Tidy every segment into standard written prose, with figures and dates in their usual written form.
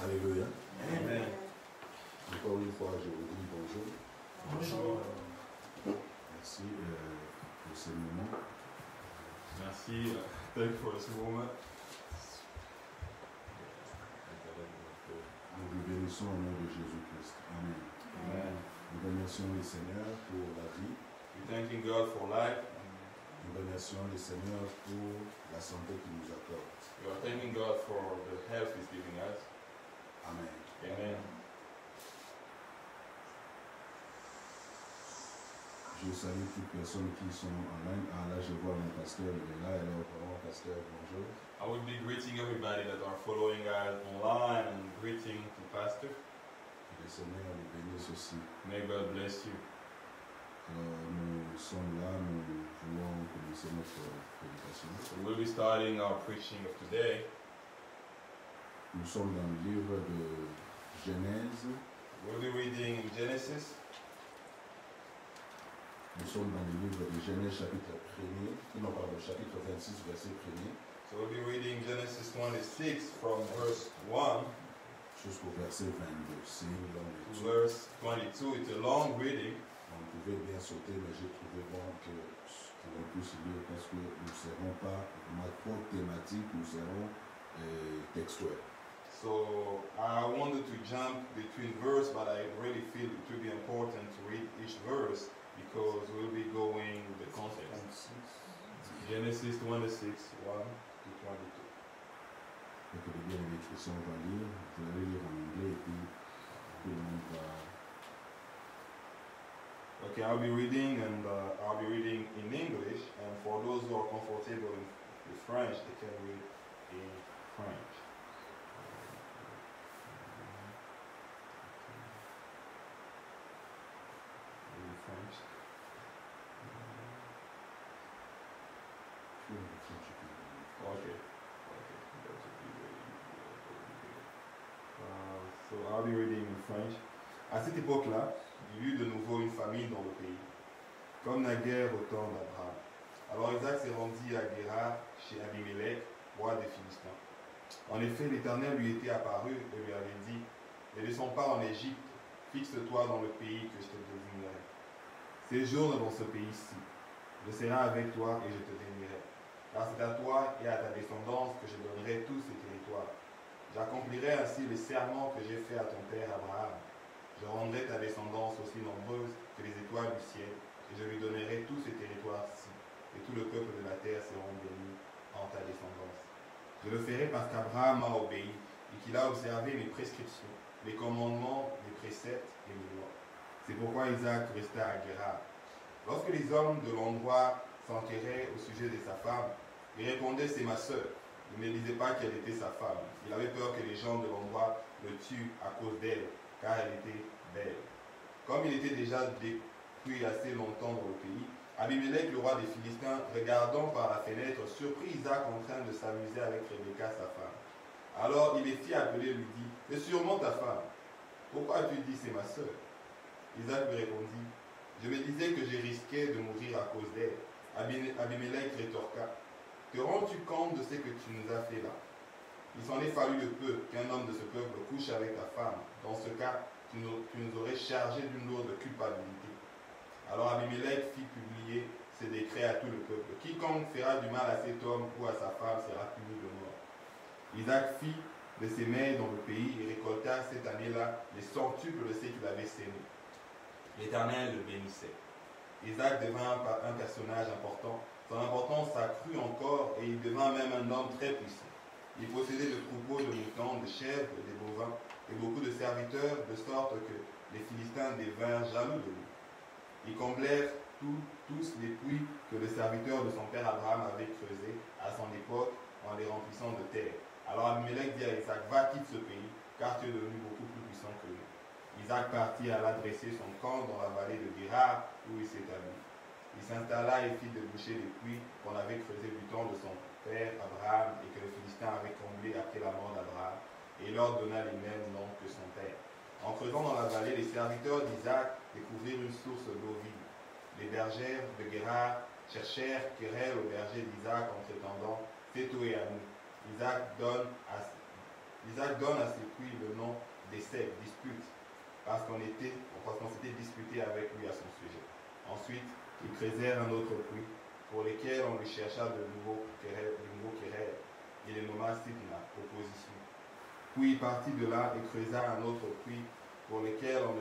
Alléluia. Amen. Encore une fois, je vous dis bonjour. Bonjour. Merci pour ce moment. Merci. Thank you for this moment. Nous vous bénissons au nom de Jésus-Christ. Amen. Amen. Nous remercions le Seigneur pour la vie. We're thanking God for life. Nous remercions le Seigneur pour la santé qu'il nous accorde. We are thanking God for the health He's giving us. Amen. Amen. Je salue toutes les personnes qui sont en ligne. Ah là, je vois mon pasteur, il est là. Alors, mon pasteur, bonjour. I will be greeting everybody that are following us online and greeting to Pastor. Que le Seigneur les bénisse aussi. May God bless you. Alors, nous sommes là, nous voulons commencer notre prédication. So we'll be starting our preaching of today. Nous sommes dans le livre de Genèse. We'll be reading Genesis. Nous sommes dans le livre de Genèse chapitre 1er, non pardon, chapitre 26, verset 1er. So we'll be reading Genesis 26 from verse 1 jusqu'au verset 22. C'est une longue to lecture. verse 22. It's a long reading. On pouvait bien sauter, mais j'ai trouvé bon qu'on puisse lire parce que nous ne serons pas vraiment trop thématiques, nous serons textuels. So I wanted to jump between verse, but I really feel it would be important to read each verse because we'll be going the context. Genesis 26, 1 to 22. Donc, le bien de l'expression, on va lire. Vous allez lire en anglais et puis tout le monde va. Okay, I'll be reading and I'll be reading in English, and for those who are comfortable with French, they can read in French. In French. Okay. So I'll be reading in French. À cette époque-là, il y eut de nouveau une famine dans le pays, comme naguère au temps d'Abraham. Alors Isaac s'est rendu à Guérar, chez Abimelech, roi des Philistins. En effet, l'Éternel lui était apparu et lui avait dit, ne descends pas en Égypte, fixe-toi dans le pays que je te désignerai. Séjourne dans ce pays-ci, je serai avec toi et je te bénirai. Car c'est à toi et à ta descendance que je donnerai tous ces territoires. J'accomplirai ainsi les serments que j'ai faits à ton père Abraham. Je rendrai ta descendance aussi nombreuse que les étoiles du ciel, et je lui donnerai tous ces territoires-ci, et tout le peuple de la terre seront bénis en ta descendance. Je le ferai parce qu'Abraham m'a obéi, et qu'il a observé mes prescriptions, mes commandements, mes préceptes et mes lois. C'est pourquoi Isaac resta à Guérar. Lorsque les hommes de l'endroit s'enquéraient au sujet de sa femme, il répondait, c'est ma sœur. Il ne disait pas qu'elle était sa femme. Il avait peur que les gens de l'endroit le tuent à cause d'elle, car elle était belle. Comme il était déjà depuis assez longtemps dans le pays, Abimelech, le roi des Philistins, regardant par la fenêtre, surprit Isaac en train de s'amuser avec Rebecca, sa femme. Alors il les fit appeler et lui dit, c'est sûrement ta femme. Pourquoi as-tu dit, c'est ma sœur? Isaac lui répondit, je me disais que je risquais de mourir à cause d'elle. Abimelech rétorqua, te rends-tu compte de ce que tu nous as fait là? Il s'en est fallu de peu qu'un homme de ce peuple couche avec ta femme. Dans ce cas, tu nous aurais chargé d'une lourde culpabilité. Alors Abimelech fit publier ce décret à tout le peuple. Quiconque fera du mal à cet homme ou à sa femme sera puni de mort. Isaac fit de ses mets dans le pays et récolta cette année-là les centuples de ce qu'il avait sémé. L'Éternel le bénissait. Isaac devint un personnage important. Son importance s'accrut encore et il devint même un homme très puissant. Il possédait de troupeaux de moutons, de chèvres, des bovins et beaucoup de serviteurs, de sorte que les Philistins devinrent jaloux de lui. Ils comblèrent tous les puits que le serviteur de son père Abraham avait creusés à son époque en les remplissant de terre. Alors Abimelech dit à Isaac, va quitte ce pays, car tu es devenu beaucoup plus puissant que nous. Isaac partit à dresser son camp dans la vallée de Guérar, où il s'établit. Il s'installa et fit déboucher les puits qu'on avait creusés du temps de son père Abraham et que le Philistin avait comblés après la mort d'Abraham, et il leur donna les mêmes noms que son père. En creusant dans la vallée, les serviteurs d'Isaac découvrirent une source d'eau vive. Les bergères de Guérar cherchèrent querelle aux bergers d'Isaac en prétendant, cette eau est à nous. Isaac donne Isaac donne à ses puits le nom d'essai, dispute, parce qu'on s'était disputé avec lui à son sujet. Ensuite, ils creusèrent un autre puits, pour lesquels on lui chercha de nouveaux querelles. Il les nomma Sitna, opposition. Puis il partit de là et creusa un autre puits, pour lequel on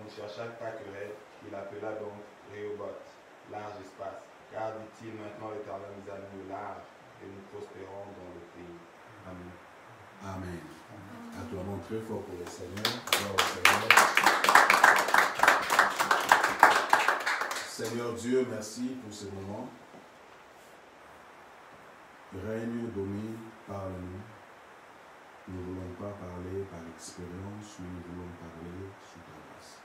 ne chercha pas querelle. Il appela donc Rehoboth, large espace. Car, dit-il, maintenant l'Éternel nous a mis large et nous prospérons dans le pays. Amen. Amen. Acclamons très fort pour le Seigneur. Gloire au Seigneur. Seigneur Dieu, merci pour ce moment. Règne, domine, parle-nous. Nous ne voulons pas parler par expérience, nous voulons parler sous ta grâce.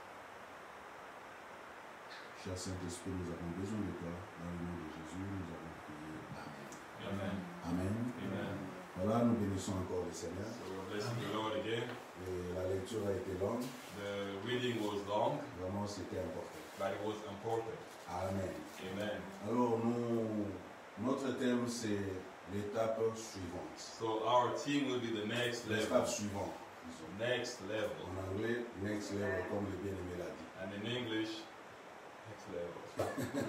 Cher Saint-Esprit, nous avons besoin de toi. Dans le nom de Jésus, nous avons prié. Amen. Amen. Amen. Voilà, nous bénissons encore le Seigneur. So we're blessing the Lord again. Et la lecture a été longue. The reading was long, Vraiment, c'était important. but it was important. Amen. Amen. Alors, notre thème, c'est l'étape suivante. So our team will be the next L'étape level. suivante. disons. Next level. En anglais, next level, comme le bien-aimé l'a dit. And in English, next level.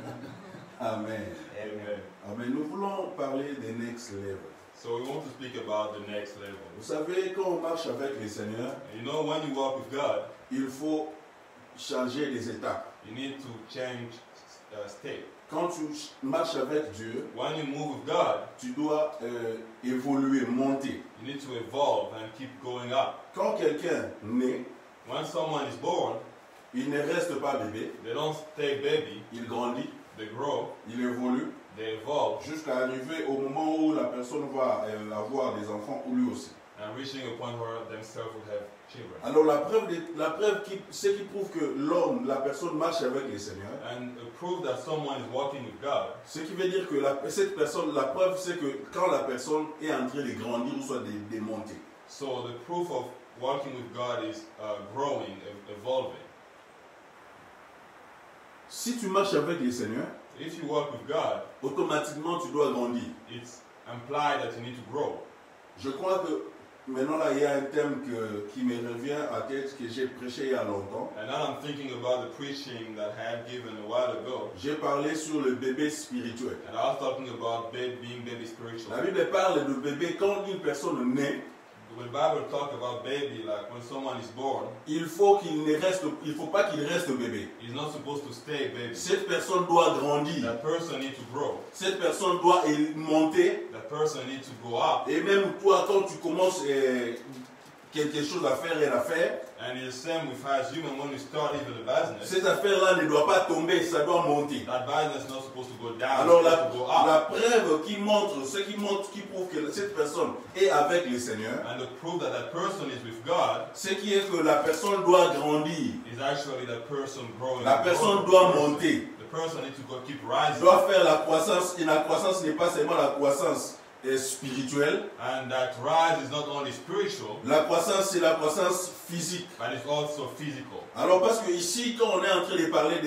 Amen. Amen. Amen. Nous voulons parler des next level. So we want to speak about the next level. Vous savez, quand on marche avec le Seigneur, And you know, when you walk with God, il faut changer les étapes. you need to change state. Quand tu marches avec Dieu, When you move with God, tu dois évoluer, monter. you need to evolve and keep going up. Quand quelqu'un naît, When someone is born, il ne reste pas bébé, they don't stay baby, il grandit, they grow, il évolue, they evolve, jusqu'à arriver au moment où la personne va avoir des enfants, ou lui aussi. and reaching a point where themselves will have children. Alors la preuve ce qui prouve que l'homme, la personne marche avec le Seigneur, And prove that someone is walking with God, ce qui veut dire que cette personne, la preuve c'est que quand la personne est en train de grandir ou soit de monter. so the proof of walking with God is growing, evolving. Si tu marches avec le Seigneur, If you walk with God, automatiquement tu dois grandir. it's implied that you need to grow. Je crois que maintenant là il y a un thème qui me revient à tête que j'ai prêché il y a longtemps. And now I'm thinking about the preaching that I had given a while ago, J'ai parlé sur le bébé spirituel. and I was talking about being baby spiritual. La Bible parle de bébé quand une personne naît. When the Bible talks about baby, like when someone is born, Il faut pas qu'il reste bébé. he's not supposed to stay baby. Cette personne doit grandir. That person needs to grow. Cette personne doit monter. That person needs to go up. Et même toi, quand tu commences quelque chose à faire et à faire, And it's the same with us human when we start even the business. cette affaire-là ne doit pas tomber, ça doit monter. That business is not supposed to go down, Alors it's supposed to go up. la preuve qui prouve que cette personne est avec le Seigneur, And the proof that that person is with God ce qui est que la personne doit grandir. is actually that person growing. La personne doit monter. The person needs to go keep rising. Doit faire la croissance. Et la croissance n'est pas seulement la croissance spirituelle. And that rise is not only spiritual, La croissance, c'est la croissance physique. but it's also physical. Alors parce que ici, quand on est en train de parler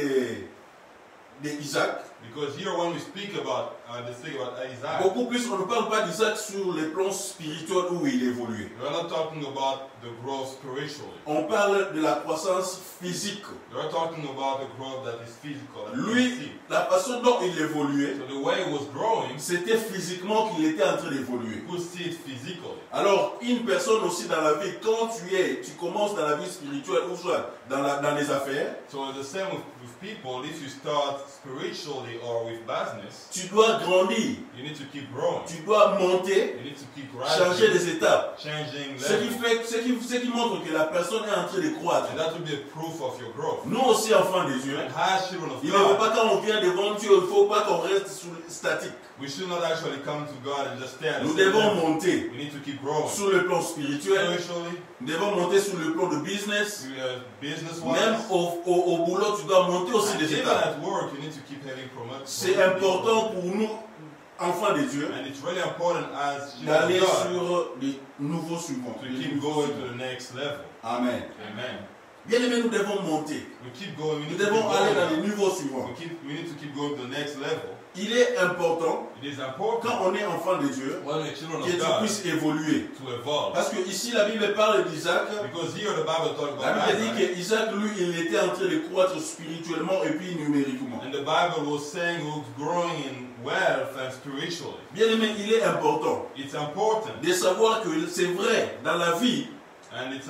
d'Isaac, Because here when we speak about this thing about Isaac, beaucoup plus, on ne parle pas d'Isaac sur le plan spirituel où il évolue. we're not talking about the growth spiritually. On parle de la croissance physique. We're talking about the growth that is physical. That we Lui, see. la façon dont il évoluait, So the way it was growing, c'était physiquement qu'il était en train d'évoluer. you could see it physically. Alors, une personne aussi dans la vie, quand tu commences dans la vie spirituelle ou soit dans les affaires, So it's the same with people. If you start spiritually or with business, tu dois grandir, you need to keep growing. tu dois monter, You need to keep changer rising, des étapes. changing Ce qui montre que la personne est en train de croître. and that will be a proof of your growth. Nous aussi, enfants de Dieu, And as children of il ne faut God, pas quand on vient devant Dieu, il ne faut pas qu'on reste statique. we should not actually come to God and just stay at the Nous same devons level. monter We need to keep growing. sur le plan spirituel, Spiritually, nous devons monter sur le plan de business. Même business-wise, au boulot, tu dois monter aussi and des even étapes. at work, you need to keep having promotion. C'est important pour nous, enfants de Dieu, And it's really important as children d'aller of God sur les nouveaux suivants. to keep going to the next level. Amen. Amen. Bien aimé, nous devons monter. We keep going. We Nous need to keep devons aller dans going. les niveaux suivants. We need to keep going to the next level. il est important, It is quand important on est enfant de Dieu, when we're children que of tu God puisses évoluer. to evolve. Parce que ici, la Bible parle d'Isaac. Because here the Bible talks La about Bible dit Isaac, qu'Isaac, lui, il était en train de croître spirituellement et puis numériquement. and the Bible was saying he was growing in wealth and spiritually. Bien aimé, il est important It's important, de savoir que c'est vrai, dans la vie, and it's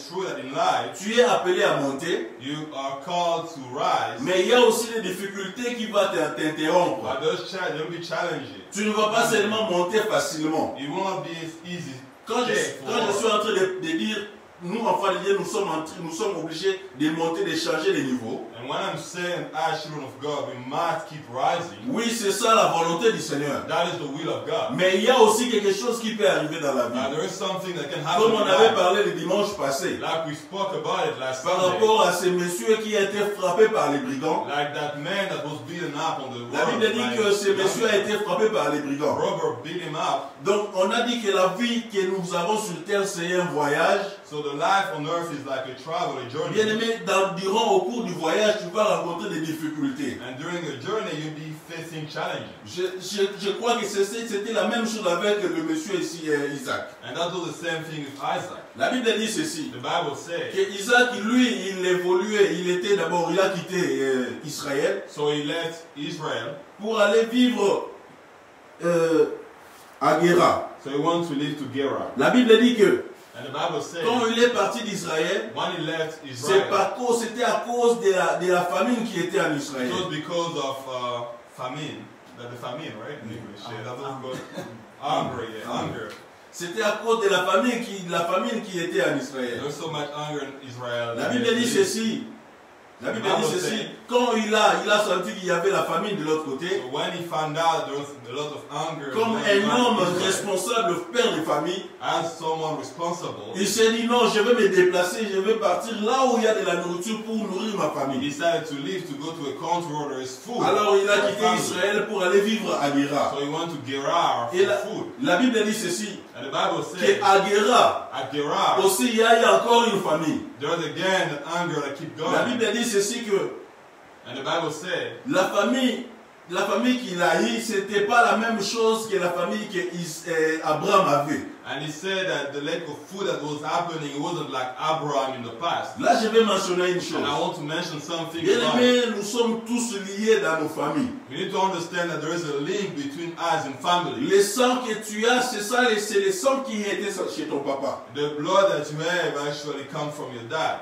true that in life tu es appelé à monter, you are called to rise, mais il y a aussi des difficultés qui vont t'interrompre. but they'll be challenging. Tu ne vas pas seulement monter facilement. It will not be as easy. Quand je suis en train de dire, nous, enfants de Dieu, nous sommes obligés de monter, de changer les niveaux. And when I'm saying, as children of God, we must keep rising, Oui, c'est ça la volonté du Seigneur. that is the will of God. Mais il y a aussi quelque chose qui peut arriver dans la Now, vie. there is something that can happen Comme in on avait life, parlé le dimanche passé, like we spoke about it last par Sunday, rapport à ces messieurs qui étaient frappés par les brigands. like that man that was beaten up on the La road. Bible dit que ce monsieur a été frappé par les brigands. Robber beat him up. Donc on a dit que la vie que nous avons sur terre, c'est un voyage. So the life on earth is like a travel, a journey. Bien aimé, durant au cours du voyage, tu vas rencontrer des difficultés. And during the journey, you'll be facing challenges. Je crois que c'était la même chose avec le monsieur ici, Isaac. And that was the same thing with Isaac. La Bible dit ceci, The Bible says, que Isaac, lui, il évoluait, il a quitté Israël so he left Israel. pour aller vivre à Guéra. So he wants to live to Gerar. La Bible dit que And the Bible says, quand il est parti d'Israël, when he left Israel, c'était à cause de la famine qui était en Israël. it was because of famine. The famine, right? In English. Yeah, that was called hunger. Yeah, hunger. C'était à cause de la famine qui était en Israël. There was so much hunger in Israel. La Bible dit ceci. La Bible dit ceci. Quand il a senti qu'il y avait la famine de l'autre côté, So when he found out there was a lot of hunger, comme in un homme Israel, responsable, père de famille, as someone responsible, il s'est dit non, je vais me déplacer, je vais partir là où il y a de la nourriture pour nourrir ma he famille. decided to leave to go to a country where there is food. Alors il a for quitté family. Israël pour aller vivre à Guéra. So he went to Gerar Et for food. la Bible dit ceci, And the Bible says, qu'à Guéra at Gerar, aussi il y a encore une famille. there's again that hunger that keep La going. Bible dit ceci que And the Bible said, la famille qu'il a eue, c'était pas la même chose que la famille qu'Abraham avait. and he said that the lack of food that was happening, it wasn't like Abraham in the past. Là, je vais mentionner une chose. And I want to mention something Bien about it. aimés, nous sommes tous liés dans nos familles. We need to understand that there is a link between us and family. Le sang que tu as, c'est le sang qui était chez ton papa. The blood that you have actually comes from your dad.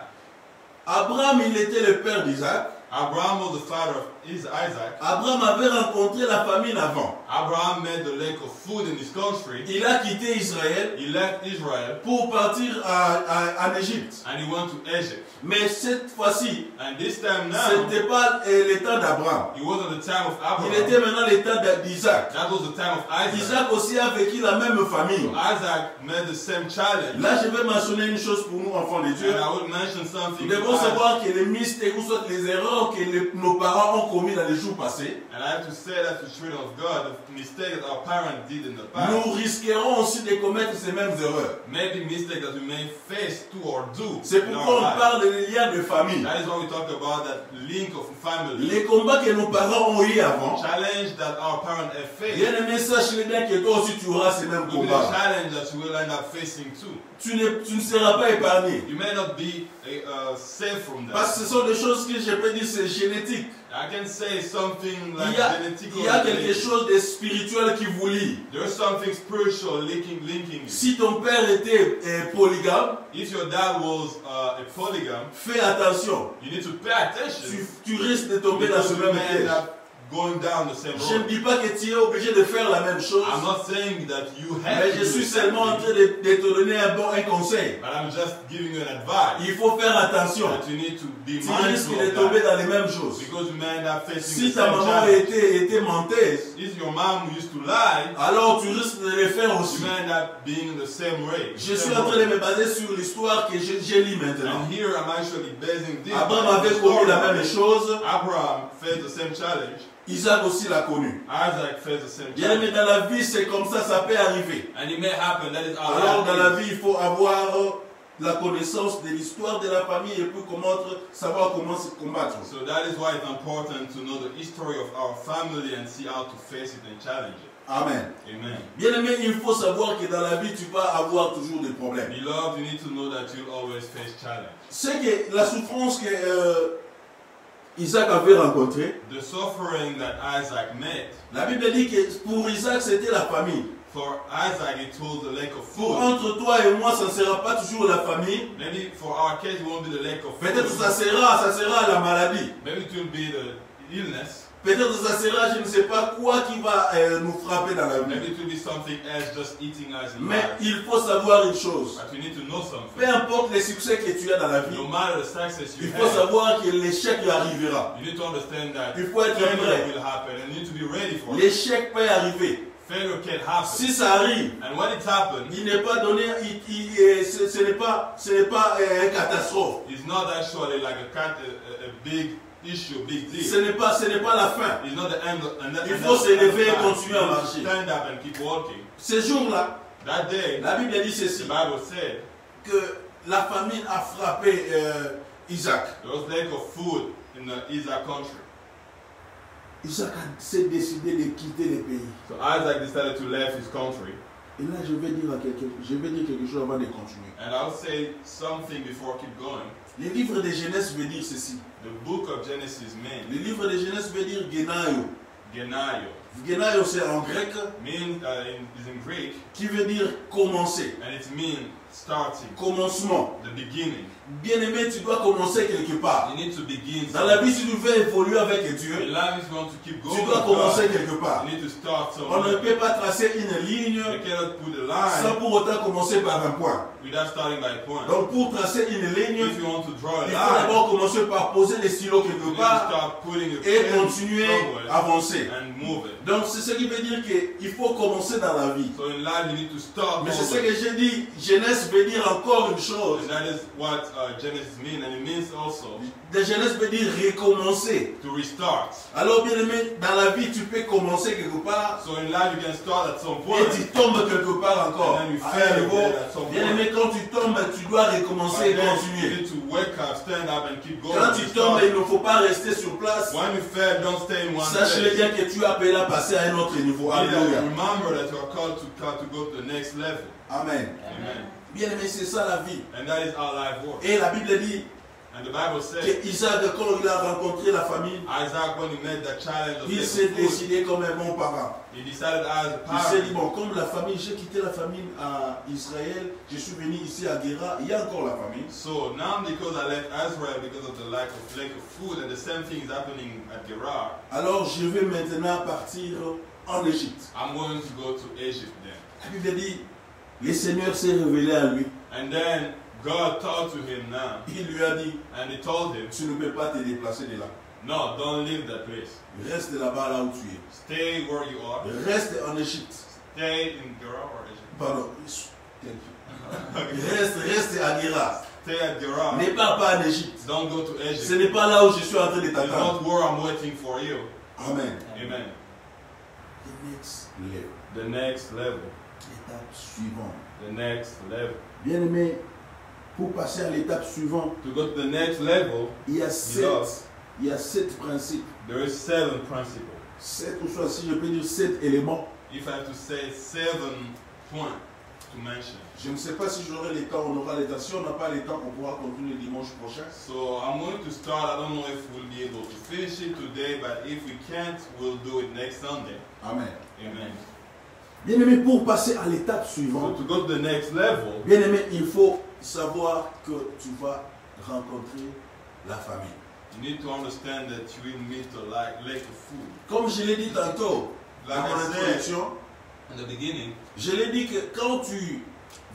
Abraham, il était le père d'Isaac. Abraham was the father of Isaac. Abraham avait rencontré la famine avant. Abraham met the lack of food in his country. Il a quitté Israël He left Israel pour partir en Égypte. and he went to Egypt. Mais cette fois-ci, And this time ce now, n'était pas le temps d'Abraham. it wasn't the time of Il était Abraham. maintenant le temps d'Isaac. That was the time of Isaac. Isaac aussi a vécu la même famille. So Isaac met the same challenge. Là, je vais mentionner une chose pour nous, enfants de Dieu. And I would mention something. Nous devons savoir que les mystères ou soit les erreurs que nos parents ont commis dans les jours passés, And I have to say that to the children of God, the mistake that our parents did in the past, nous risquerons aussi de commettre ces mêmes erreurs. maybe mistake that we may face to or do. C'est in pourquoi our on life. parle des liens de famille. That is why we talk about that link of family. Les combats que nos parents ont eu avant, Challenge that our parents have faced. bien aimé, sache-le bien que toi aussi tu auras ces mêmes Will be the combats. challenge that you will end up facing too. Tu ne seras pas épargné. You may not be safe from that. Parce que ce sont des choses que je peux dire, c'est génétique. I can say something like genetic. Il y a quelque chose de spirituel qui vous lie. There's something spiritual linking you. Si ton père était polygame, If your dad was a polygam, fais attention. you need to pay attention. Tu risques de tomber dans Because ce you même may end piège. up going down the same Je ne road. dis pas que tu es obligé de faire la même chose, I'm not saying that you have mais to je do suis the same seulement en thing, train de te donner un conseil. but I'm just giving you an advice Il faut faire attention. that you need to be Tu risques mindful de of tomber that, dans les mêmes choses. because you may end up facing Si the ta same maman challenge. était menteuse, If your mom used to lie, alors tu risques de le faire you aussi. may end up being in the same way. Je suis en train de me baser sur l'histoire que j'ai lis maintenant. And here I'm actually basing this. Abraham on the avait connu story. la même chose, Abraham faced the same challenge. Isaac aussi l'a connu. Isaac faced the same Bien aimé, challenge. dans la vie, c'est comme ça peut arriver. And it may happen. That is our Alors dans la life. vie, il faut avoir la connaissance de l'histoire de la famille et puis savoir comment se combattre. So that is why it's important to know the history of our family and see how to face it and challenge it. Amen. Amen. Bien aimé, il faut savoir que dans la vie, tu vas avoir toujours des problèmes. Beloved, you need to know that you'll always face challenge. C'est que la souffrance que Isaac avait rencontrée, The suffering that Isaac met, la Bible dit que pour Isaac, c'était la famille. for Isaac it was the lack of Pour food. entre toi et moi, ça ne sera pas toujours la famille. Maybe for our case it won't be the lack of Peut-être food. ça sera la maladie. Maybe it will be the illness. Peut-être ça sera, je ne sais pas quoi qui va nous frapper dans la vie. Maybe it will be something else just eating us in Mais life. il faut savoir une chose. But you need to know Peu something. importe les succès que tu as dans la vie, No matter the success you il faut have, savoir que l'échec arrivera. you need to understand that Il faut être failure prêt. will happen and you need to be ready for it. L'échec peut arriver. Failure can happen. Si ça arrive, And when it happens, il n'est pas donné, ce n'est pas une catastrophe. it's not actually like a big issue, big deal. Ce n'est pas la fin. It's not the end. Il faut se lever et continuer à marcher. Stand up and keep walking. Ce jour-là, That day, la Bible dit the ceci, Bible said que la famine a frappé Isaac. there was lack of food in the Isaac country. Isaac s'est décidé de quitter le pays. So Isaac decided to leave his country. Et là, je vais dire quelque chose avant de continuer. And I'll say something before I keep going. Le livre de Genèse veut dire ceci. The book of Genesis means Le livre de Genèse veut dire Genaio. Genaio. Genaio, c'est en grec, Means is in Greek qui veut dire commencer. and it means starting, Commencement. the beginning. Bien aimé, tu dois commencer quelque part. You need to begin. Dans la vie, si tu veux évoluer avec In Dieu, life, if you want to keep going, tu dois commencer quelque part. you need to start On ne somewhere. peut pas tracer une ligne You cannot put a sans line pour autant commencer par un point. without starting by a point. Donc pour tracer une ligne, If you want to draw a il line, faut d'abord commencer par poser les stylos you quelque need to part start putting a et pen continuer somewhere à avancer. and move it. Donc c'est ce qui veut dire qu'il faut commencer dans la vie. So in life, you need to start. Mais c'est ce moving. que j'ai dit, Genèse veut dire encore une chose. And that is what Genesis means, and it means also De Genèse veut dire recommencer. to restart. Alors bien aimé, dans la vie tu peux commencer quelque part So in life, you can start at some point, et tu tombes quelque part encore. and then you À un fail niveau, again at some bien point. aimé, quand tu tombes, tu dois recommencer et But then you continuer. need to wake up, stand up, and keep going. Quand tu tombes, il ne faut pas rester sur place. When you fail, don't stay in one Sache-le place. bien que tu es appelé à passer à un autre niveau. Alléluia. Remember that you are called to go to the next level. Amen. Amen. Bien aimé, c'est ça la vie. And that is how life works. Et la Bible dit And the Bible says que Isaac, quand il a rencontré la famille, Isaac, when he met the challenge of il lack s'est of food, décidé comme un bon parent. he decided as a Il s'est dit, parent. bon, comme la famille, j'ai quitté la famille à Israël, je suis venu ici à Guéra, il y a encore la famille. So now because I left Israel because of the lack of food, and the same thing is happening at Gerar, Alors je vais maintenant partir en Égypte. I'm going to go to Egypt then. La Bible dit, le Seigneur s'est révélé à lui. And then God talked to him now, Il lui a dit, and he told him, tu ne peux pas te déplacer de là. no, don't leave that place. Reste là-bas, là où tu es. Stay where you are. Reste en Égypte. Stay in Gerar or Egypt. Pardon. Reste à Guéra. Stay at Gerar. Ne pars pas en Égypte. Don't go to Ce Egypt. n'est pas là où je suis en train de It's t'attendre. not where I'm waiting for you. Amen. Amen. The next level. The next level. L'étape suivante. The next level. Bien aimé, pour passer à l'étape suivante, To go to the next level, il y a Yes. sept principes. there is 7 principles. 7 ou soit si je peux dire 7 éléments. If I have to say 7 points to mention. Je ne sais pas si j'aurai le temps, on aura le temps. Si on n'a pas le temps, on pourra continuer dimanche prochain. So I'm going to start. I don't know if we'll be able to finish it today, but if we can't, we'll do it next Sunday. Amen. Amen. Bien aimé, pour passer à l'étape So suivante, to go to the next level, bien aimé, il faut savoir que tu vas rencontrer la famille. you need to understand that you will meet a lack of food. Comme je l'ai dit tantôt Like dans mon I said introduction, in the beginning, je l'ai dit que quand tu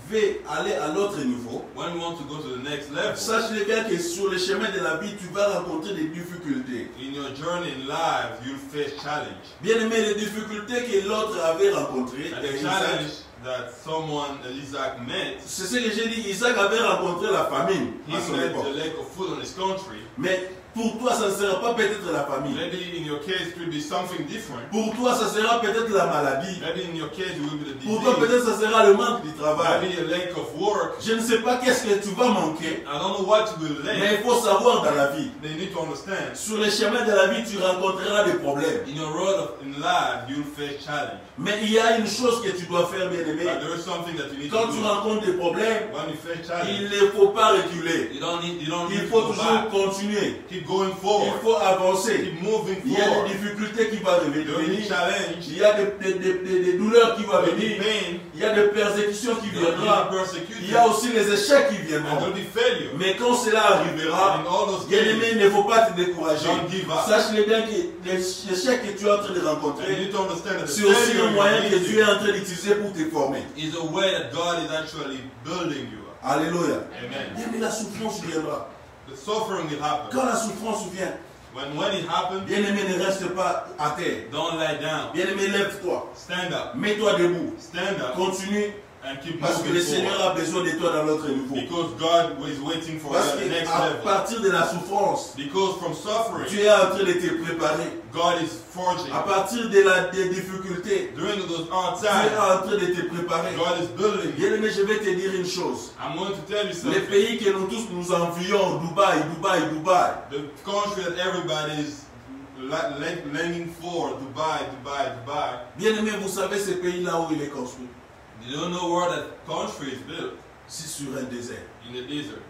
veux aller à l'autre niveau, when you want to go to the next level, sache bien que sur le chemin de la vie, tu vas rencontrer des difficultés. in your journey in life, you'll face challenge. Bien aimé, les difficultés que l'autre avait rencontrées, And the challenge that someone, Isaac, met, c'est ce que j'ai dit, Isaac avait rencontré la famine he à son met époque. the lack of food in his country. Mais Pour toi, ça ne sera pas peut-être la famille. Maybe in your case it will be something different. Pour toi, ça sera peut-être la maladie. Maybe in your case it will be the Pour toi, disease. peut-être ça sera le manque du travail. Maybe a lack of work. Je ne sais pas qu'est-ce que tu vas manquer, I don't know what you will mais lack. il faut savoir dans la vie. They need to understand. Sur les chemins de la vie, tu rencontreras des problèmes. In your road in life, you'll face challenge. Mais il y a une chose que tu dois faire, bien aimé. But there is something that you need Quand to tu do. rencontres des problèmes, When you face il challenge, ne faut pas reculer. you don't need Il to faut go toujours back. continuer. Keep going Il forward. faut avancer. Keep moving Il y a des forward. difficultés qui vont There will be venir. challenge. Il y a des douleurs qui vont There will be venir. pain. Il y a des persécutions qui There will viendront. be Il persecution. y a aussi les échecs qui And there viendront. will be failure. Mais quand cela arrivera, And in all those bien cases, aimé, il ne faut pas te décourager. don't give up. Sache-le bien que l'échec que tu es en train de And you rencontrer, need to understand that the c'est aussi failure un moyen you're que Dieu est facing en train d'utiliser pour te former. is a way that God is actually building you up. Alléluia. Amen. Bien aimé, la souffrance viendra. The suffering will happen. Quand la souffrance vient, When it happens, bien aimé, ne reste pas à terre. don't lie down. Bien aimé, lève-toi. Stand up. Mets-toi debout. Stand up Continue. and keep Parce que le moving Seigneur forward. a besoin de toi dans notre niveau. Because God is waiting for you Parce at the next qu'à level. partir de la souffrance, Because from suffering, tu es en train de te préparer. God is forging. À partir des difficultés, During those hard tu es times, en train de te préparer. God is building you. Bien aimé, je vais te dire une chose. I'm going to tell you Les something. pays que nous tous nous envions, Dubaï, Dubaï, Dubaï. The country that everybody is longing for, Dubai, Dubai, Dubai. Bien aimé, vous savez ce pays-là où il est construit. You don't know where that country is built. C'est sur un désert. In the desert.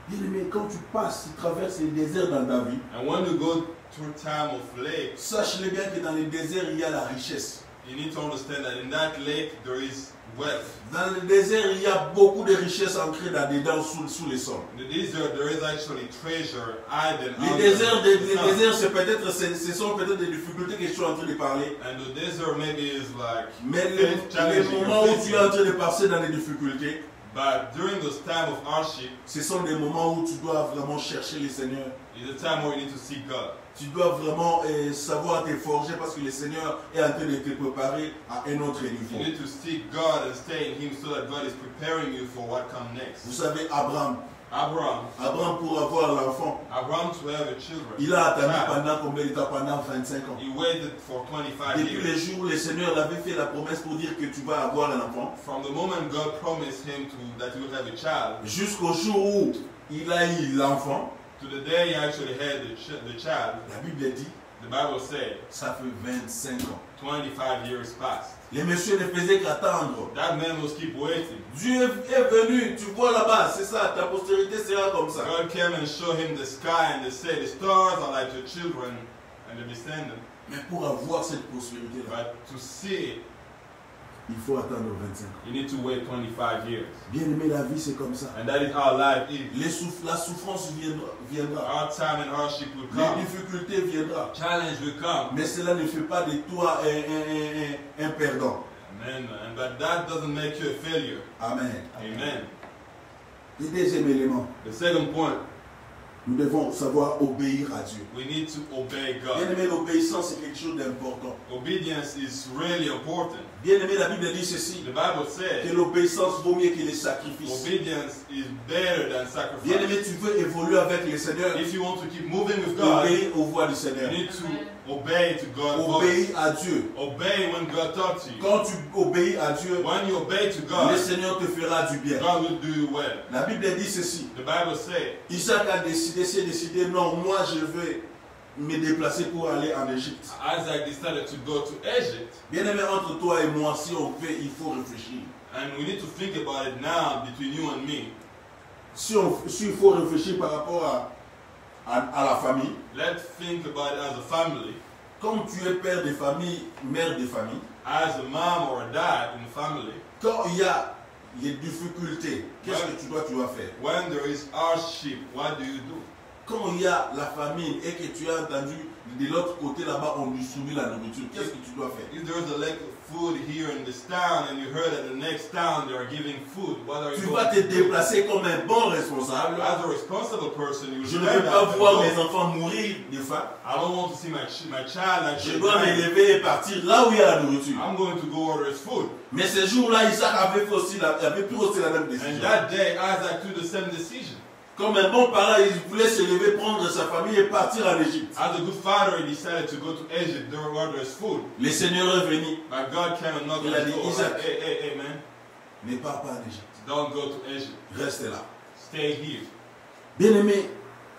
Bien aimé, quand tu passes, tu traverses les déserts dans ta vie, And when you go through time of lake, sache-le bien que dans les déserts, il y a la richesse. you need to understand that in that lake there is wealth. Dans le désert, il y a beaucoup de richesses ancrées là-dedans sous les sols. In the desert there is actually treasure hidden Les under déserts, the sun. ce sont peut-être des difficultés que je suis en train de parler. And the desert maybe is like Mais faith les challenging moments your où tu es en faith. train de passer dans les difficultés, But during those time of hardship ce sont des moments où tu dois vraiment chercher le Seigneur. is a time where you need to seek God. Tu dois vraiment savoir te forger parce que le Seigneur est en train de te préparer à un autre You niveau. need to seek God and stay in Him so that God is preparing you for what comes next. Vous savez, Abraham, pour avoir l'enfant, Abraham to have a children. il a attendu Child. pendant combien de temps? Pendant 25 ans. He waited for 25 Depuis les years. jours où le Seigneur l'avait fait la promesse pour dire que tu vas avoir un enfant, From the moment God promised him that he would have a child, jusqu'au jour où il a eu l'enfant, to the day he actually had the child, la Bible dit, the Bible said ça fait 25 ans. 25 years passed. Les messieurs ne faisaient qu'attendre. That man was keep waiting. Dieu est venu, tu vois là-bas, c'est ça, ta postérité sera comme ça. God came and showed him the sky and they said the stars are like your children and the descendants. Mais pour avoir cette prospérité-là, But to see it, il faut attendre 25 ans. you need to wait 25 years. Bien aimé, la vie c'est comme ça. And that is how life is. La souffrance viendra. Hard time and hardship will Les come. difficultés viendront. Challenge will come. Mais cela ne fait pas de toi un perdant. Amen. But that doesn't make you a failure. Amen. Amen. Le deuxième élément, The second point, nous devons savoir obéir à Dieu. we need to obey Bien God. aimé, l'obéissance c'est quelque chose d'important. Obedience is really important. Bien aimé, la Bible dit ceci, The Bible que says l'obéissance vaut mieux que les sacrifices. obedience is better than Bien aimé, sacrifice. tu veux évoluer avec le Seigneur, If you want to keep moving with God, obéis aux voix du you Seigneur. need to obey to God's voice. Obéis à Dieu. Obey when God talks to you. Quand tu obéis à Dieu, When you obey to le God, Seigneur te fera du bien. God will do you well. La Bible dit ceci, The Bible says Isaac a décidé, non, moi je vais me déplacer pour aller en Égypte. Isaac decided to go to Egypt, Bien aimé, entre toi et moi, si on fait, il faut réfléchir. and we need to think about it now between you and me. Si il faut réfléchir par rapport à la famille, Let's think about it as a family. comme tu es père de famille, mère de famille, As a mom or a dad in a family, quand il y a les difficultés, qu'est-ce que tu dois faire? when there is hardship, what do you do? Quand il y a la famine et que tu as entendu de l'autre côté là-bas, on distribue la nourriture, qu'est-ce que tu dois faire? If there is a lack of food here in this town and you heard that the next town they are giving food, what are you Tu going vas te to do? déplacer comme un bon responsable. As a responsible person, you Je will ne veux stand pas up and voir go. mes enfants mourir de faim. I don't want to see my child Je actually dois me dying. lever et partir là où il y a la nourriture. I'm going to go order his food. Mais ce jour-là, Isaac avait pris aussi la même And décision. that day, Isaac took the same decision. Comme un bon parent, il voulait se lever, prendre sa famille et partir en Égypte. As a good father, he decided to go to Egypt where there's food. Le Seigneur est venu. But God came and knocked Il on a the dit, door. Isaac, Like, hey, man, ne pars pas en Égypte. don't go to Egypt. Reste là. Stay here. Bien-aimé,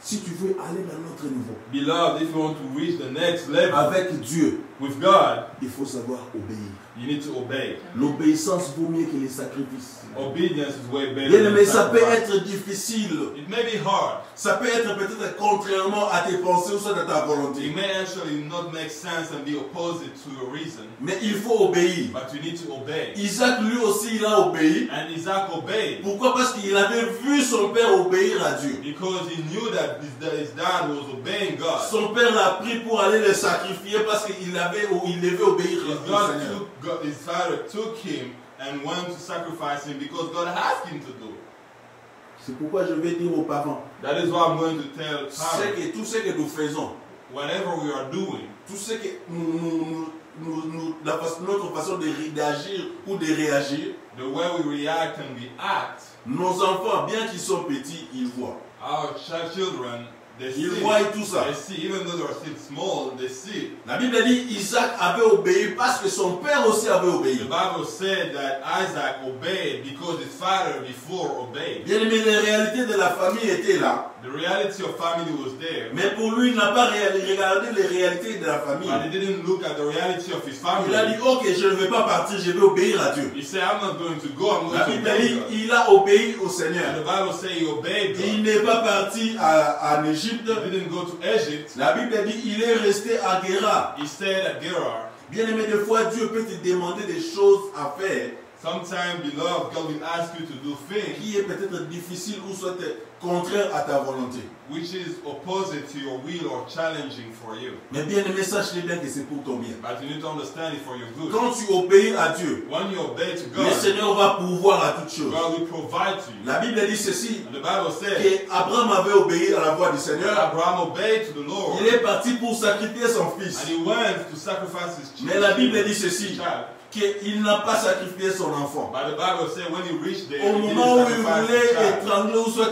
si tu veux aller dans notre niveau, Beloved, if you want to reach the next level avec Dieu, with God, il faut savoir obéir. you need to obey. L'obéissance vaut mieux que les sacrifices. Obedience is way better Bien-aimé, than ça peut sacrifice. être difficile. It may be hard. Ça peut être peut-être contrairement à tes pensées ou soit à ta volonté. It may actually not make sense and be opposite to your reason, Mais il faut obéir. but you need to obey. Isaac, lui aussi, il a obéi. And Isaac obeyed Pourquoi? Parce qu'il avait vu son père obéir à Dieu. because he knew that his dad was obeying God. Son père l'a pris pour aller le sacrifier parce qu'il devait obéir au Seigneur. His father took him and went to sacrifice him because God asked him to do it. C'est pourquoi je vais dire aux parents, That is what I'm going to tell parents. tout ce que nous faisons, Whatever we are doing, tout ce que notre façon d'agir ou de réagir, the way we react and we act, nos enfants, bien qu'ils soient petits, ils voient. our children, they see. Ils voient tout ça. They see, even though they're still small, they see. La Bible dit Isaac avait obéi parce que son père aussi avait obéi. The Bible said that Isaac obeyed because his father before obeyed. Bien aimé, les réalités de la famille étaient là. The reality of family was there. Mais pour lui, il n'a pas regardé les réalités de la famille. But he didn't look at the reality of his family. Il a dit, ok, je ne vais pas partir, je vais obéir à Dieu. He said, I'm not going to go, I'm La going to Bible obey dit, God. il a obéi au And Seigneur. the Bible says he obeyed God. Il n'est pas parti en Égypte. He didn't go to Egypt. La Bible dit, il est resté à Guéra. He stayed at Gerar. Bien aimé, des fois, Dieu peut te demander des choses à faire Sometimes, beloved, God will ask you to do things qui est peut-être difficile ou soit contraire à ta volonté. which is opposite to your will or challenging for you. Mais bien aimé, sache-le bien que c'est pour ton bien. But you need to understand it for your good. Quand tu obéis à Dieu, When you obey to le God, Seigneur va pourvoir à toutes choses. God will provide to you. La Bible dit ceci, And the Bible says qu'Abraham avait obéi à la voix du Seigneur. Abraham obeyed to the Lord Il est parti pour sacrifier son and fils. he went to sacrifice his Mais la Bible dit child. ceci, qu'il n'a pas sacrifié son enfant. But the Bible says when he reached there, Au he moment où didn't il sacrifice voulait his child. étrangler ou soit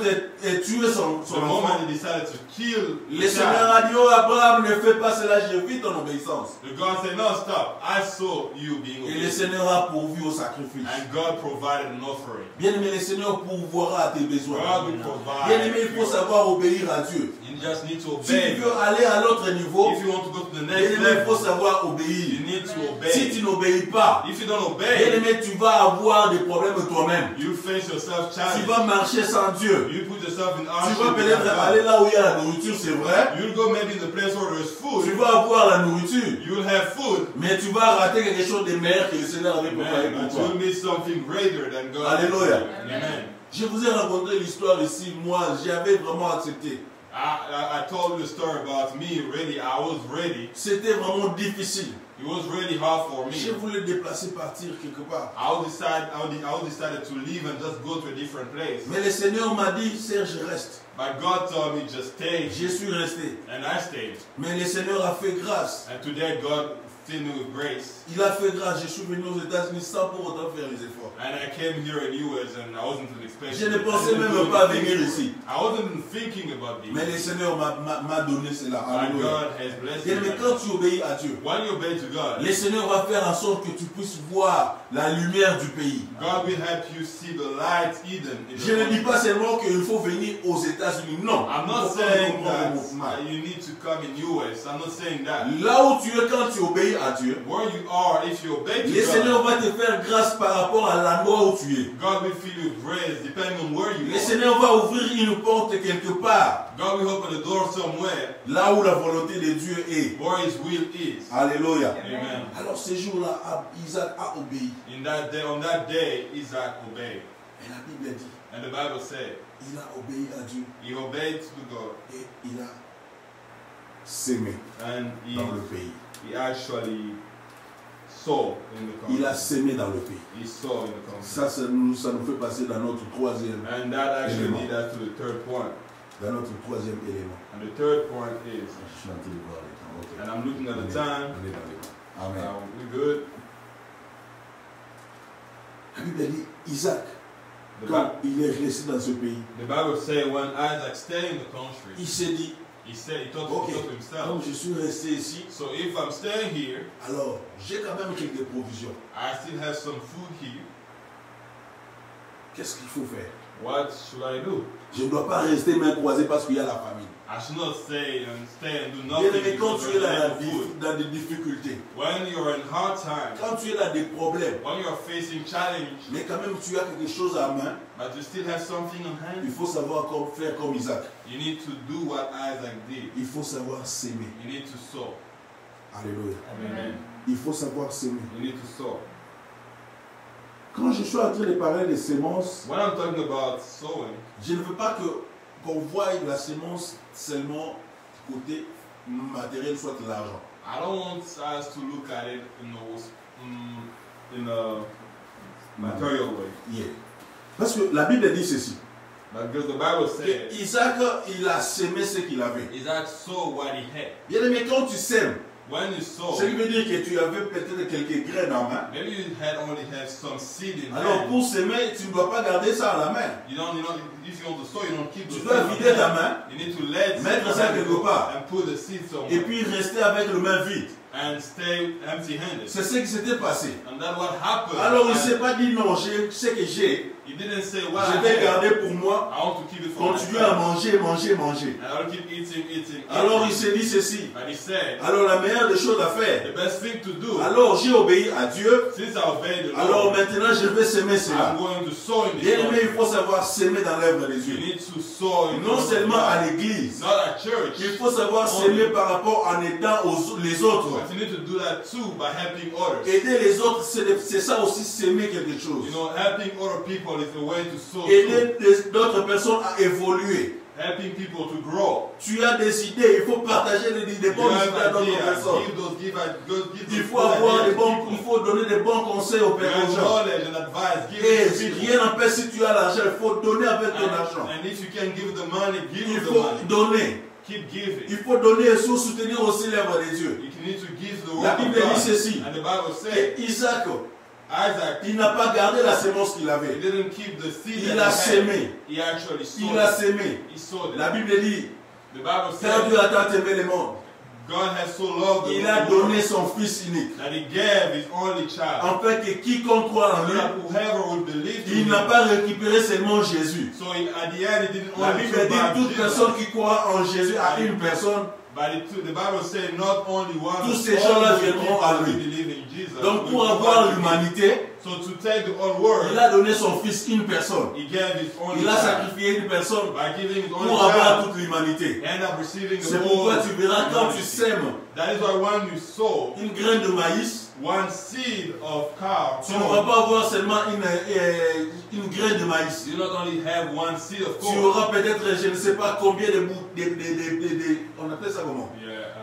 tuer son The moment enfant, he decided to kill le the Seigneur child, a dit, oh Abraham, ne fais pas cela, j'ai vu ton obéissance. the God said, no, stop. I saw you being Et le obedient. Seigneur a pourvu au sacrifice. And God provided an offering. Bien aimé, le Seigneur pourvoira à tes besoins. God will Bien aimé, il faut provide. savoir obéir à Dieu. You just need to Si tu obey. veux aller à l'autre niveau, If you want to go to the bien next aimé, il faut level, savoir you obéir. need to Si obey. tu n'obéis pas, If you don't bien obey, aimé, tu vas avoir des problèmes toi-même. you face yourself Tu challenged. vas marcher sans Dieu. You put yourself in Tu hardship. vas peut-être without aller God. là où il y a la nourriture, c'est vrai. You'll go maybe in the place where there's Tu food. vas avoir la nourriture. You'll have food. Mais tu vas rater quelque chose de meilleur que le Seigneur avait préparé Man, pour but toi. you'll miss something greater than God. Alléluia. Amen. Je vous ai raconté l'histoire ici. Moi, j'avais vraiment accepté. I told you the story about me ready. I was ready. C'était vraiment difficile. It was really hard for Je me. voulais déplacer, partir quelque part. I decided to leave and just go to a different place. Mais le Seigneur m'a dit, Serge, reste. But God told me just stay. Je suis resté. And I stayed. Mais le Seigneur a fait grâce. And today God filled me with grace. Il a fait grâce. Je suis venu aux États-Unis sans pour autant faire les efforts. And I came here in US and I wasn't expecting. Je ne I pensais didn't même do pas anything venir for it. ici. I wasn't thinking about Mais this. le Seigneur m'a donné cela. But Alléluia. God has blessed Bien, mais me. quand tu obéis à Dieu, When you obey to God, le Seigneur va faire en sorte que tu puisses voir la lumière du pays. God will help you see the light hidden in Je ne the dis pas seulement qu'il faut venir aux États-Unis. Non. I'm Il not faut pas saying comprendre that le mouvement. you need to come in US. I'm not saying that. Là où tu es quand tu obéis à Dieu, Where you are, if you obey le to Seigneur God, va te faire grâce par rapport à l'endroit où tu es. God will fill you with grace depending on where you Le are. Seigneur va ouvrir une porte quelque part, God will open the door somewhere là où la volonté de Dieu est. where His will is. Alléluia. Amen. Alors ce jour-là, Isaac a obéi. In that day, on that day, Isaac obeyed. Et la Bible dit, And the Bible said, il a obéi à Dieu he obeyed to God et il a sémé and dans le pays. he actually saw in the Il a country. sémé dans le pays. He saw in the country. Ça nous fait passer dans notre troisième And that actually Élément. leads us to the third point. élément. And the third point is, Je suis en train de voir les temps. Ok. and I'm looking at On the est- time. on est dans les temps. Amen. We good? La Bible dit Isaac quand il est resté dans ce pays, The Bible says when Isaac stayed in the country, il s'est dit, he thought ok, to comme himself, je suis resté ici, so if I'm staying here, alors j'ai quand même quelques provisions. I still have some food here. Qu'est-ce qu'il faut faire? What should I do? Je ne dois pas rester main croisée parce qu'il y a la famine. I should not stay and do Bien nothing aimé, quand because tu es there's lack of food. dans des difficultés, When you're in hard times, quand tu es dans des problèmes, when you're facing challenge, mais quand même tu as quelque chose à main, but you still have something on il hand, faut savoir faire comme Isaac. you need to do what Isaac did. Il faut savoir s'aimer. You need to sow. Alléluia. Amen. Il faut savoir s'aimer. You need to sow. Quand je suis en train de parler des sémences, When I'm talking about sowing, je ne veux pas qu'on voie la sémence seulement côté matériel, soit l'argent. I don't want us to look at it in a material way. Yeah. Parce que la Bible dit ceci. Because the Bible Que says Isaac, il a sémé ce qu'il avait. Isaac sowed what he had. Bien aimé, quand tu sèmes, When you sow, ce qui veut dire que tu avais peut-être quelques graines en main. maybe you only have some seed in Alors hand. pour s'aimer, tu ne dois pas garder ça à la main. You don't, if you want to sow, you don't keep the Tu seed dois in vider hand. ta main You need to let mettre ça quelque part. and put the seed somewhere et puis rester avec le main vide. and stay empty-handed. C'est ce qui s'était passé. And that's what happened. Alors il ne s'est pas dit non, j'ai ce que j'ai, He didn't say what je I vais have. garder pour moi, I want to keep it for continuer à myself. manger, manger, manger. And I'll keep eating. Alors il s'est dit ceci. But he said, Alors la meilleure des choses à faire. the best thing to do, Alors j'ai obéi à Dieu. since I obeyed the Alors Lord, maintenant je vais s'aimer cela. I'm going to sow in this Bien aimé, il country. faut savoir s'aimer dans l'œuvre de You Dieu. need to sow in Non the seulement à God, l'église. not at church. Il faut savoir s'aimer par rapport en aidant les autres. But you need to do that too by helping others. Aider les autres, c'est ça aussi s'aimer quelque chose. You know, helping other people is the way to sow too. Aider d'autres personnes à évoluer. Helping people to grow. Tu as des idées, il faut partager des You bonnes have idées à d'autres ideas, personnes. give Il those faut good avoir ideas des to bons, people. il faut donner des bons conseils aux You have gens. knowledge and advice, give Et it to si people. rien n'empêche, si tu as l'argent, il faut donner avec ton argent. And if you can give the money, give Il the faut money. donner. Keep giving. Il faut donner et soutenir aussi l'œuvre de Dieu. You need to give the La word Bible of dit God. ceci. And the Bible says, Que Isaac, Isaac, il n'a pas gardé la sémence qu'il he avait. didn't keep the seed Il that a he had. sémé. He actually sowed Il a it. sémé. He sowed it. La Bible dit, The Bible car says, Dieu a tant aimé le monde, God has so loved the il a world donné son Fils unique. that he gave his only child. Afin que quiconque croit en So lui, that whoever would believe in il him. n'a pas récupéré seulement Jésus. So at the end, he didn't La only Bible take dit back toute Jesus, personne qui croit en Jésus a une personne. but the Bible says not only one, Tous but ces all gens-là the viendront people à who lui. believe in Jesus Donc will pour come avoir back to him. l'humanité, So to take the whole world, il a donné son Fils une personne. he gave his only Il a child. sacrifié une personne By giving his only pour avoir child, toute l'humanité. end up receiving the C'est whole pourquoi tu verras quand tu humanity. sèmes That is why when you sow une graine de maïs, one seed of cow, tu ne vas pas avoir seulement une graine de maïs. you not only have one seed of Tu corn. auras peut-être, je ne sais pas combien de bouts, on appelle ça comment?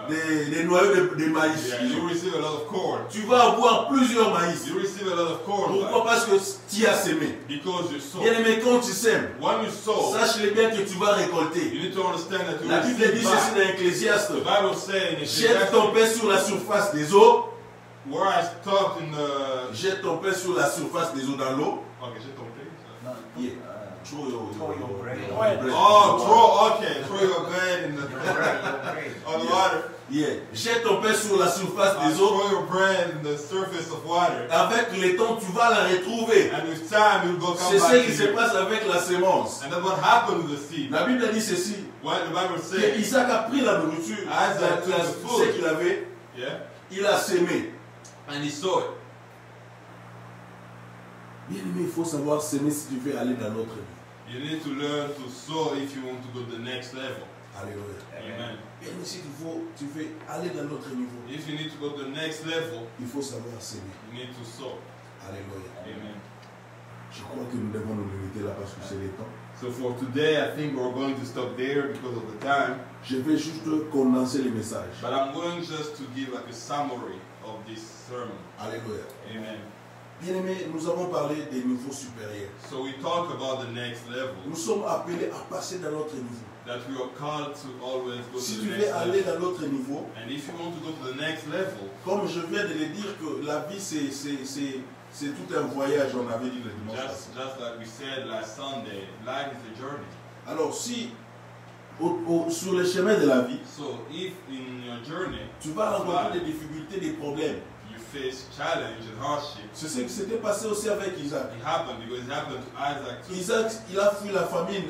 Des noyaux de maïs. Yeah, you receive a lot of corn. Tu vas avoir plusieurs maïs. You receive a lot of corn. Pourquoi? Parce que tu as sémé. Because you sow. Bien aimé, quand tu sèmes, When you sow, sache bien que tu vas récolter. you need to understand that you La Bible dit receive ceci back. dans Ecclésiaste. The Bible says in Jette ton pain sur la surface des eaux. where I stopped in the. Jette ton pain sur la surface des eaux dans l'eau. Okay, je t'en prie. Yeah. Throw your bread. Oh, throw your bread in the on the water. Yeah. Jette ton pain sur la surface des eaux. Throw your bread in the surface of water. Avec le temps, tu vas la retrouver. And with time, you'll go C'est come ce back qui to se you. passe avec la sémence. And that's what happened with the seed. La Bible dit ceci. What the Bible Que says, Isaac a pris la nourriture, Isaac took the food. ce qu'il avait, yeah, il a sémé. and he saw it. Bien aimé, il faut savoir s'aimer si tu veux aller dans notre vie. You need to learn to sow if you want to go to the next level. Alléluia. Amen. Bien aimé, si tu veux aller dans notre niveau, If you need to go to the next level, il faut savoir s'aimer. you need to sow. Alléluia. Amen. Je crois que nous devons nous limiter là parce que c'est le temps. So for today, I think we're going to stop there because of the time. Je vais juste condenser les messages. But I'm going just to give like a summary of this sermon. Alléluia. Amen. Bien aimé, nous avons parlé des niveaux supérieurs. So we talk about the next level. Nous sommes appelés à passer dans notre niveau. that we are called to always go Si to tu the veux next aller level. dans l'autre niveau, And if you want to go to the next level, comme je viens de le dire que la vie c'est tout un voyage, on avait dit le dimanche passé. just like we said last Sunday, life is a journey. Alors si sur le chemin de la vie, So if in your journey tu vas rencontrer des difficultés, des problèmes. you face challenge and hardship, C'est ce qui s'était passé aussi avec Isaac. it happened because it happened to Isaac too. Isaac, il a fui la famine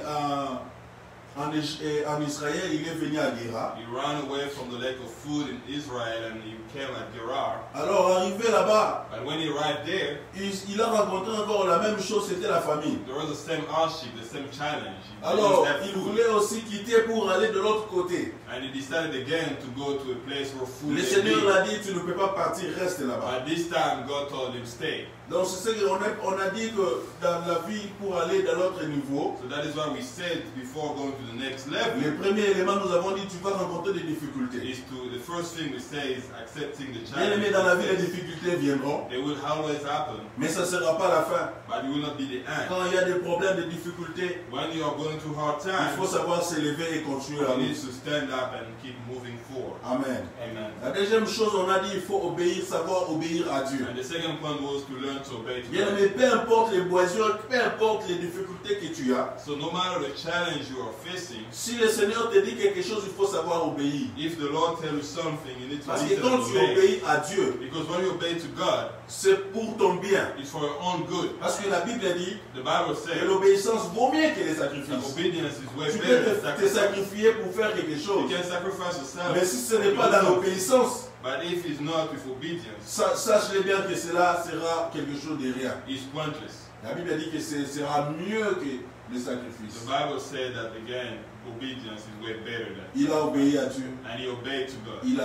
en Israël, il est venu à Guéra. He ran away from the lack of food in Israel and he came at Gerar. Alors arrivé là-bas, But when he arrived there, il a rencontré encore la même chose, c'était la famine. there was the same hardship, the same challenge. He Alors didn't have il food. voulait aussi quitter pour aller de l'autre côté. And he decided again to go to a place where food Le is Seigneur made. l'a dit, tu ne peux pas partir, reste là-bas. But this time God told him stay. Donc c'est ce qu'on a dit que dans la vie, pour aller dans l'autre niveau, So that is why we said before going to the next level le premier élément, nous avons dit, tu vas rencontrer des difficultés. is to, the first thing we say is accepting the Bien aimé, challenge. dans la vie, les difficultés viendront, They will always happen, mais ça ne sera pas la fin. but it will not be the end. Quand il y a des problèmes, des difficultés, When you are going through hard il times, faut savoir s'élever et continuer la you need route. to stand up and keep moving forward. Amen. Amen. La deuxième chose, on a dit, il faut obéir, savoir obéir à Dieu. And the second point was to learn to obey to Bien God. aimé, peu importe les boissons, peu importe les difficultés que tu as, So no matter the challenge you are facing, si le Seigneur te dit quelque chose, il faut savoir obéir. if the Lord tells you something, you need to Parce que listen quand and tu obey. obéis à Dieu, Because when you obey to God, c'est pour ton bien. it's for your own good. Parce que la Bible dit The Bible que says l'obéissance vaut mieux que les that sacrifices. obedience is way Tu better peux than te sacrifice. sacrifier pour faire quelque You chose. can sacrifice yourself. Mais si ce n'est pas dans l'obéissance, But if it's not with obedience, sache bien que cela sera quelque chose de rien. it's pointless. La Bible dit que ce sera mieux que les The sacrifices. Bible said that again, obedience is way better than. Il a obéi à Dieu. And he obeyed to God. Il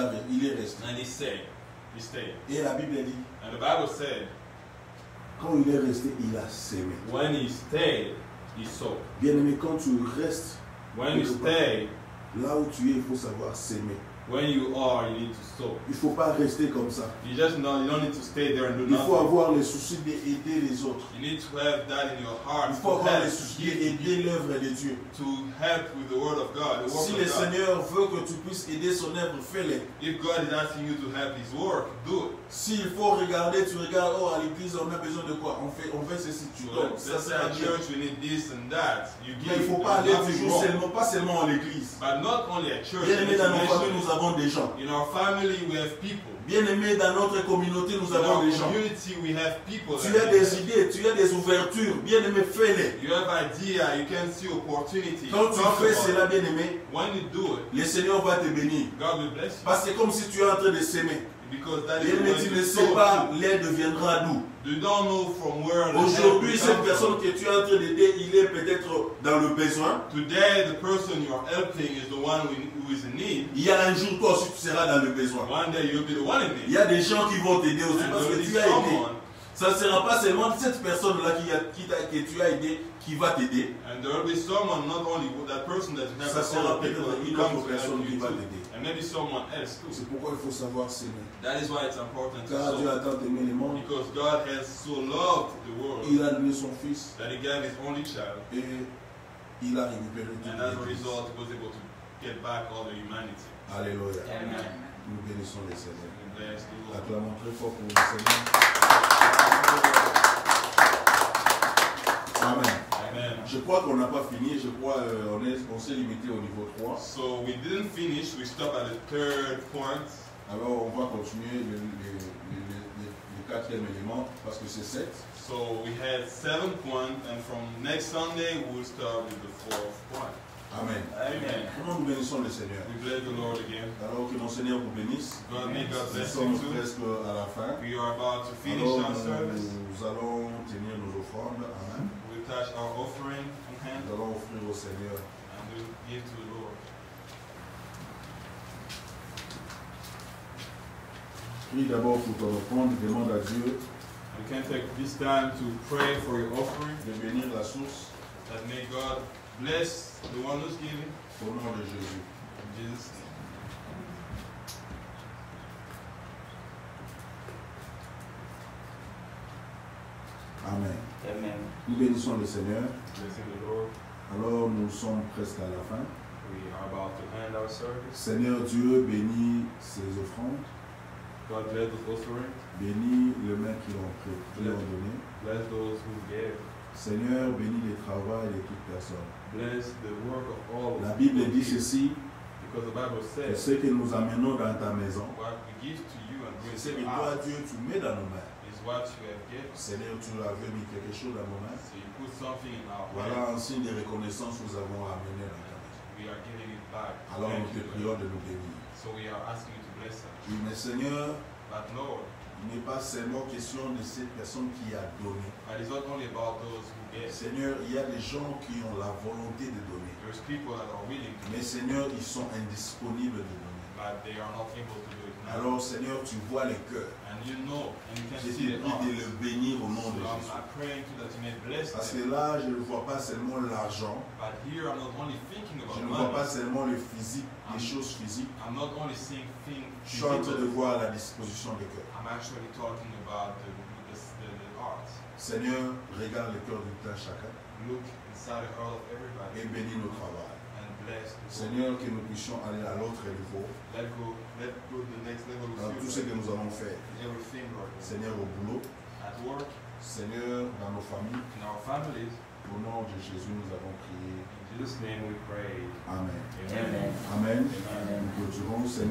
est resté. And he stayed. He stayed. Et la Bible dit, And the Bible said, quand il est resté, il a sémé. when he stayed, he sowed. Bien aimé, quand tu restes When you stay, là où tu es, il faut savoir s'aimer. when you are, you need to sow. Il ne faut pas rester comme ça. You just know you don't need to stay there and do Il faut nothing. avoir le souci d'aider les autres. You need to have that in your heart Il faut to avoir help, le souci d'aider l'œuvre de Dieu. to help with the word of God, the work Si le of God. Seigneur veut que tu puisses aider son œuvre, fais-le. If God is asking you to help His work, do it. S'il faut regarder, tu regardes, oh à l'église on a besoin de quoi? On fait ceci, tu So donnes. Ça let's say sert à at Dieu. church we need this and that. You Mais il ne give. faut pas There's aller nothing toujours wrong. pas seulement à l'église. But not only at church. Bien aimé, dans nos familles, In nous avons des gens. our family we have people. Bien aimé, dans notre communauté, nous In our avons des gens. community we have people. Tu that as des idées, tu as des ouvertures. Bien aimé, fais-les. you have idea, you can see opportunity. Quand tu Talk fais about cela, it. bien aimé, When you do it, le Seigneur va te bénir. God will bless you. Parce que c'est comme si tu es en train de s'aimer. Because that is Bien aimé, when tu you ne sow sais pas, too. l'aide viendra d'où. You don't know from where the Aujourd'hui, help cette comes personne from. que tu es en train d'aider, il est peut-être dans le besoin. Today, the person you are helping is the one who is in need. Il y a un jour, toi aussi, tu seras dans le besoin. One day you'll be the one in Il need. y a des gens qui vont t'aider aussi And parce there que will be tu as aidé. someone, Ça ne sera pas seulement cette personne-là que tu as aidé qui va t'aider. and there will be someone, not only that person that you have, Ça but sera other people peut-être that une will come autre to help personne qui you va too. t'aider. And maybe someone else too. C'est pourquoi il faut savoir s'aimer. That is why it's important to Car Dieu sow. a tant aimé le monde, Because God has so loved the world il a donné son Fils that He gave His only child, et il a récupéré tout. and as a result, He was able to get back all the humanity. Alléluia. Amen. Nous bénissons le Seigneur. We bless the Lord. Acclamons très fort pour le Seigneur. Amen. Amen. Je crois qu'on n'a pas fini. Je crois on s'est limité au niveau 3. So we didn't finish. We stopped at the third point. Alors on va continuer le quatrième élément parce que c'est 7. So we had 7 points, and from next Sunday we'll start with the 4th point. Amen. Amen. Comment nous bénissons le Seigneur? We bless the Lord again. Alors que mon Seigneur vous bénisse. God may God Nous bless you sommes too. presque à la fin. We are about to finish Alors our service. nous allons tenir nos offrandes. Amen. We'll touch our offering in hand, Nous allons offrir au Seigneur. and we'll give to the Lord. Prie d'abord pour ton offrande. Demande à Dieu You can take this time to pray for your offering, de bénir la source that may God bless the one who's giving. au nom de Jésus. In Jesus' name. Amen. Amen. Nous bénissons le Seigneur. Blessing the Lord. Alors nous sommes presque à la fin. We are about to end our service. Seigneur Dieu, bénis ces offrandes. God bless those offerings. Bénis les mains qui l'ont donné. Bless those who gave. Seigneur, bénis le travail de toute personne. Bless the work of all. La Bible dit ceci, Because the Bible que says, ce que nous amenons dans ta maison, what we give to you and bring c'est ce que to toi, us Dieu, tu mets dans nos mains. is what you have given. Seigneur, tu as mis quelque chose dans nos mains. So you put something in our hands. Voilà un signe de reconnaissance que nous avons amené dans ta maison. We are giving it back. Alors nous Thank te you, prions Lord. de nous bénir. So we are asking you to bless us. Oui, mais Seigneur, But Lord, il n'est pas seulement question de cette personne qui a donné. but it's not only about those who give. Seigneur, il y a des gens qui ont la volonté de donner. There's people that are willing to Mais give, Seigneur, ils sont indisponibles de donner. but they are not able to do it now. Alors Seigneur, tu vois les cœurs. And you know, and you can Je te see prie the de hearts. le bénir au nom de So Jésus. I'm praying to that you may bless Parce them. que là, je ne vois pas seulement l'argent, But here I'm not only thinking je about ne vois pas money. seulement le physique, les choses physiques. I'm not only seeing things. Je suis en train de voir la disposition des cœurs. I'm actually talking about the hearts. Seigneur, regarde le cœur de tout un chacun Look inside the heart of everybody et bénis nos travail. and bless the Seigneur, que nous puissions aller à l'autre niveau Let go to the next level dans with tout you. ce que nous allons faire. Everything, Lord. Seigneur, au boulot, At work, Seigneur, dans nos familles, in our families. au nom de Jésus, nous avons prié. In Jesus' name we pray. Amen. Amen. Amen. Amen. Nous clôturons, Seigneur.